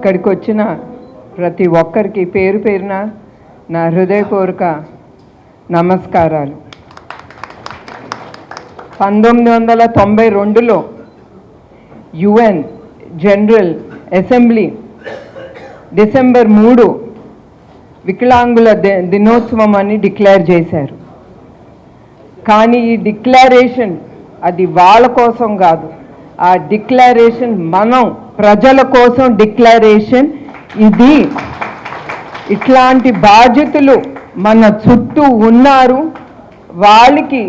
ఇక్కడికి వచ్చిన ప్రతి ఒక్కరికి పేరు పేరున నా హృదయపూర్వక నమస్కారాలు. 1992లో UN జనరల్ అసెంబ్లీ డిసెంబర్ 3 వికలాంగుల దినోత్సవం అని డిక్లేర్ చేశారు. కానీ ఈ డిక్లరేషన్ అది వాళ్ళ కోసం కాదు, ఆ డిక్లరేషన్ మనం ప్రజల కోసం డిక్లరేషన్. ఇది ఇట్లాంటి బాధ్యతలు మన చుట్టూ ఉన్నారు, వాళ్ళకి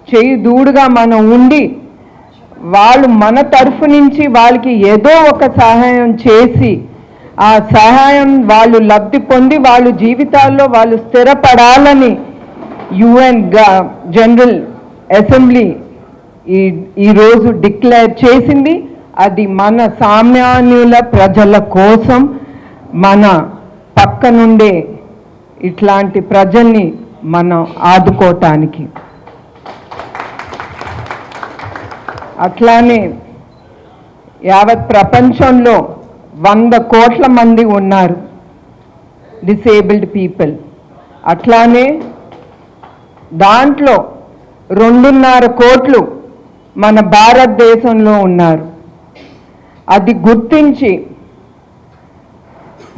చేయి దూడుగా మనం ఉండి వాళ్ళు మన తరఫు నుంచి వాళ్ళకి ఏదో ఒక సహాయం చేసి ఆ సహాయం వాళ్ళు లబ్ధి పొంది వాళ్ళ జీవితాల్లో వాళ్ళు స్థిరపడాలని UN జనరల్ అసెంబ్లీ ఈరోజు డిక్లేర్ చేసింది. అది మన సామాన్యుల ప్రజల కోసం, మన పక్క నుండే ఇట్లాంటి ప్రజల్ని మనం ఆదుకోవటానికి. అట్లానే యావత్ ప్రపంచంలో 100 కోట్ల మంది ఉన్నారు డిసేబుల్డ్ పీపుల్. అట్లానే దాంట్లో 2.5 కోట్లు మన భారతదేశంలో ఉన్నారు. అది గుర్తించి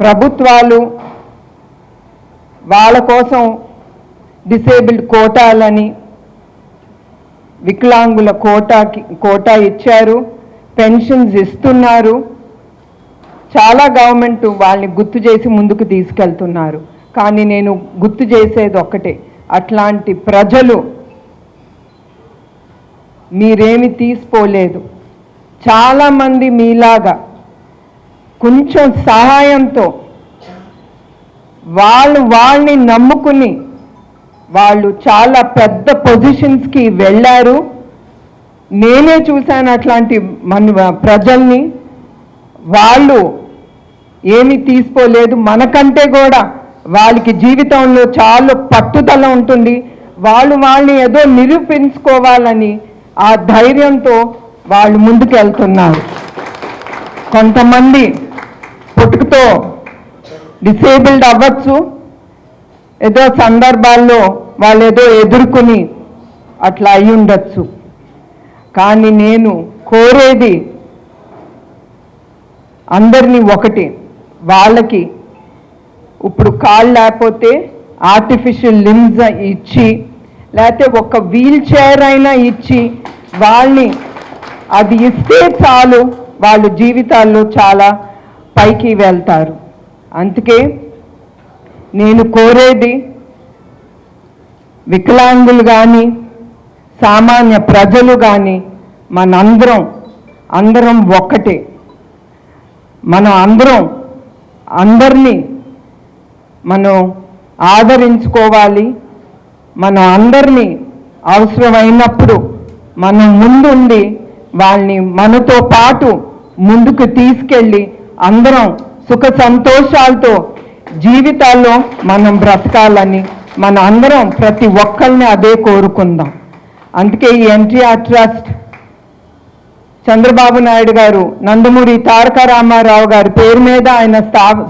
ప్రభుత్వాలు వాళ్ళ కోసం డిసేబుల్డ్ కోటాలని వికలాంగుల కోటా ఇచ్చారు, పెన్షన్స్ ఇస్తున్నారు. చాలా గవర్నమెంట్ వాళ్ళని గుర్తు చేసి ముందుకు తీసుకెళ్తున్నారు. కానీ నేను గుర్తు చేసేది ఒక్కటే, అట్లాంటి ప్రజలు మీరేమి తీసుకోలేదు. చాలామంది మీలాగా కొంచెం సహాయంతో వాళ్ళని నమ్ముకుని వాళ్ళు చాలా పెద్ద పొజిషన్స్కి వెళ్ళారు. నేనే చూశాను అట్లాంటి మన ప్రజల్ని. వాళ్ళు ఏమీ తీసుకోలేదు, మనకంటే కూడా వాళ్ళకి జీవితంలో చాలా పట్టుదల ఉంటుంది. వాళ్ళని ఏదో నిరూపించుకోవాలని ఆ ధైర్యంతో వాళ్ళు ముందుకు వెళ్తున్నారు. కొంతమంది పుట్టుకతో డిసేబుల్డ్ అవ్వచ్చు, ఏదో సందర్భాల్లో వాళ్ళు ఏదో ఎదుర్కొని అట్లా అయి ఉండొచ్చు. కానీ నేను కోరేది అందరినీ ఒకటి, వాళ్ళకి ఇప్పుడు కాళ్ళు లేకపోతే ఆర్టిఫిషియల్ లిమ్స్ ఇచ్చి, లేకపోతే ఒక వీల్ చైర్ అయినా ఇచ్చి వాళ్ళని అది ఇస్తే చాలు, వాళ్ళు జీవితాల్లో చాలా పైకి వెళ్తారు. అందుకే నేను కోరేది వికలాంగులు కానీ సామాన్య ప్రజలు కానీ అందరం ఒక్కటే. మనం అందరినీ మనం ఆదరించుకోవాలి. మనం అందరినీ అవసరమైనప్పుడు మనం ముందుండి వాళ్ళని మనతో పాటు ముందుకు తీసుకెళ్ళి అందరం సుఖ సంతోషాలతో జీవితాల్లో మనం బ్రతకాలని మన అందరం ప్రతి ఒక్కరిని అదే కోరుకుందాం. అందుకే ఈ ఎన్టీఆర్ ట్రస్ట్ చంద్రబాబు నాయుడు గారు నందమూరి తారక రామారావు గారి పేరు మీద ఆయన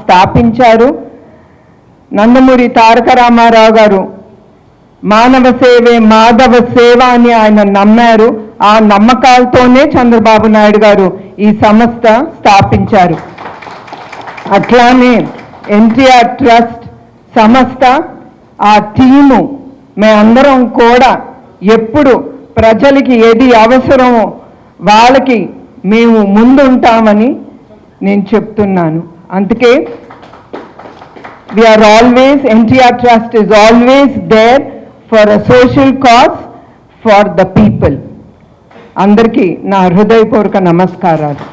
స్థాపించారు. నందమూరి తారక రామారావు గారు మానవ సేవే మాధవ సేవ అని ఆయన నమ్మారు. ఆ నమ్మకాలతోనే చంద్రబాబు నాయుడు గారు ఈ సంస్థ స్థాపించారు. అట్లానే ఎన్టీఆర్ ట్రస్ట్ సంస్థ ఆ టీము మేమందరం కూడా ఎప్పుడు ప్రజలకి ఏది అవసరమో వాళ్ళకి మేము ముందుంటామని నేను చెప్తున్నాను. అందుకే NTR trust is always there for a social cause for the people. అందరికీ నా హృదయపూర్వక నమస్కారాలు.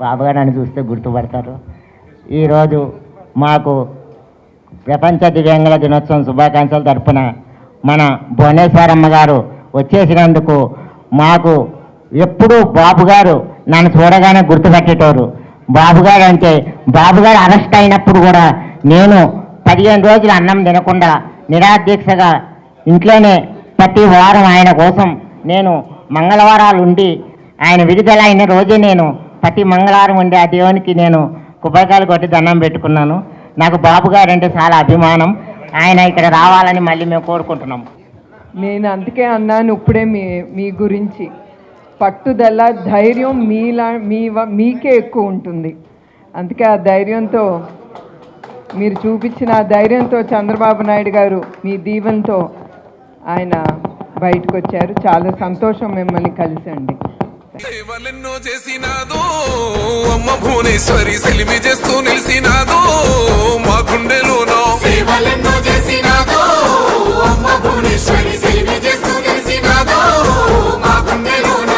బాబుగా నన్ను చూస్తే గుర్తుపడతారు. ఈరోజు మాకు ప్రపంచ దివ్యాంగుల దినోత్సవం శుభాకాంక్షలు తరపున మన భువనేశ్వరమ్మ గారు వచ్చేసినందుకు మాకు ఎప్పుడూ బాబుగారు నన్ను చూడగానే గుర్తుపట్టేటోరు. బాబుగారు అంటే బాబుగారు అరెస్ట్ అయినప్పుడు కూడా నేను 15 రోజులు అన్నం తినకుండా నిరాదీక్షగా ఇంట్లోనే ప్రతి వారం ఆయన కోసం నేను మంగళవారాలు ఉండి ఆయన విడుదల అయిన రోజే నేను ప్రతి మంగళవారం ఉండే ఆ దేవునికి నేను కొబ్బరికాయలు కొట్టి దండం పెట్టుకున్నాను. నాకు బాబు గారు అంటే చాలా అభిమానం. ఆయన ఇక్కడ రావాలని మళ్ళీ మేము కోరుకుంటున్నాం. నేను అందుకే అన్నాను ఇప్పుడే మీ గురించి, పట్టుదల ధైర్యం మీకే ఎక్కువ ఉంటుంది. అందుకే ఆ ధైర్యంతో మీరు చూపించిన ఆ ధైర్యంతో చంద్రబాబు నాయుడు గారు మీ దీవెనతో ఆయన బయటకు వచ్చారు. చాలా సంతోషం మిమ్మల్ని కలిసండి. సేవలెన్నో చేసినాదో అమ్మ భువనేశ్వరి, సెలిమి చేస్తూ నిలిసినాదో మా గుండెలోనో. సేవలెన్నో చేసినాదో అమ్మ భువనేశ్వరి, సెలిమి చేస్తూ నిలిసినాదో మా గుండెలోన.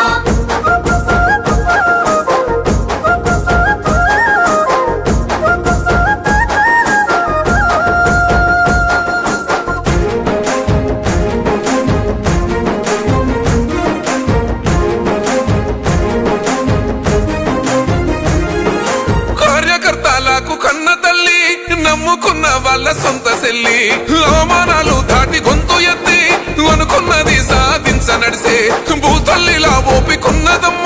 కార్యకర్తలకు కన్న తల్లి, నమ్ముకున్న వాళ్ళ సొంత సెల్లి, అవమానాలు దాటి గొంతు ఎత్తి అనుకున్నది సాధించ నడిసే భూతల్లిలా ఓపికున్నదమ్మ